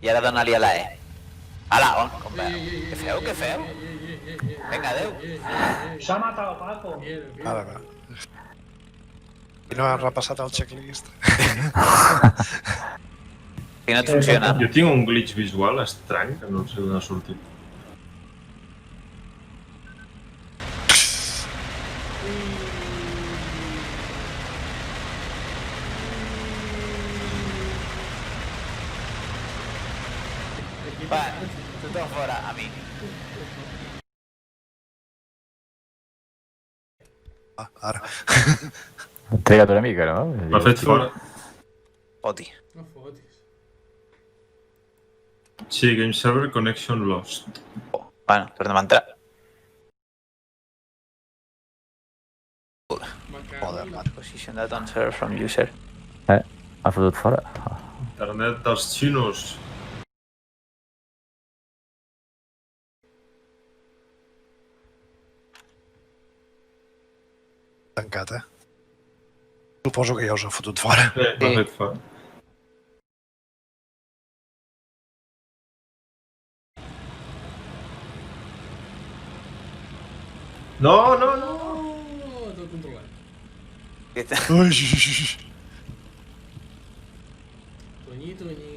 I ara dona-li a la E. Ala, on? Què feu, què feu? Vinga, adeu. S'ha matat Paco. Ara va. I no has repassat el checklist. I no et funciona. Jo tinc un glitch visual estrany que no sé d'on ha sortit. Va, tothom fora, a mi. Ara. Triga't una mica, no? M'ha fet fora. Oti. No fotis. Sí, Game Server Connection Lost. Bueno, tornem a entrar. Joder, Position that on server from user. Ha fotut fora. Internet dels xinos. tancat, Suposo que ja us ha fotut fora. M'ha fet fora. No, no, no! Oh, tot controlat. Ui, Tonyi, tonyi.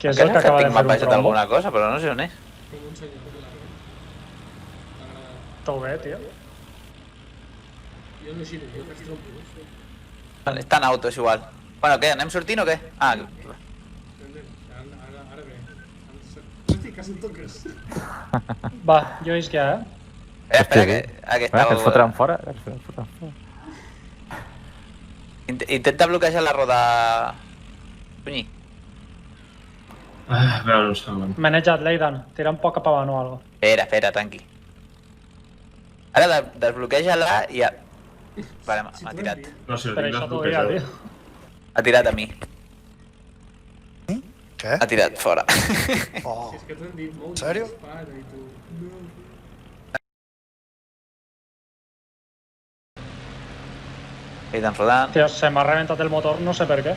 Què és el que acaba de M'ha fer un passat trombo? alguna cosa, però no sé on és. Com un senyor de l'arbre. T'agrada. Tot bé, tio. Jo no giro, jo faig trompo. Vale, està en auto, és igual. Bueno, què, anem sortint o què? Ah, Ara bé. Hosti, quasi em toques. Va, jo és ja, espera, que Que ens estava... fotran fora. Que ens fotran fora. Intenta bloquejar la roda... Punyi. A veure un segon. Manejat, Leidan. Tira un poc cap avant o algo. Espera, tranqui. Ara desbloqueja-la i ja... Vale, m'ha tirat. No sé, Per tinc això t'ho deia, desbloquejat. tio. Ha tirat a mi. Què? Ha tirat fora. Oh, Si és que t'ho hem dit molt. En sèrio? Dispara i tu... No. Queden rodant. Tio, se m'ha reventat el motor, no sé per què.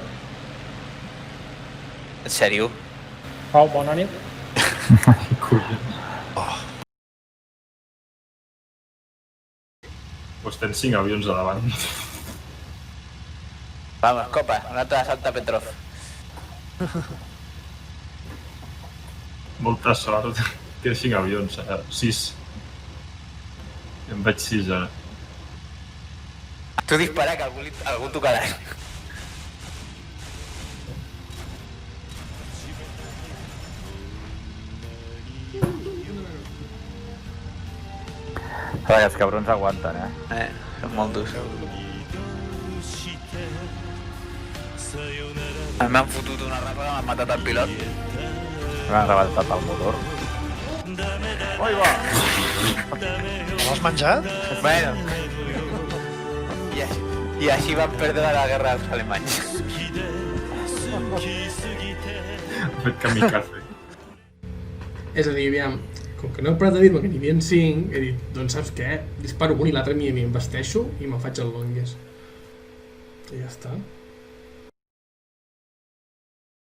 En sèrio. Au, bona nit. Doncs tens 5 avions a davant. Vamos, copa, un altre assalt a Petrov. Molta sort. Tens 5 avions, 6. En veig 6 ara. Tu dispara que algú tocarà. Els cabrons aguanten, Són molt durs. M'han fotut una ràpida, m'han matat el pilot. M'han rebentat el motor. Oi, va! l'has menjat? Bueno. I així van perdre la guerra als alemanys. Ha fet kamikaze. És a dir, aviam, com que no he parat de dir-me que n'hi havia 5, he dit, doncs saps què? Disparo un i l'altre m'hi investeixo i me'n faig el longues. I ja està.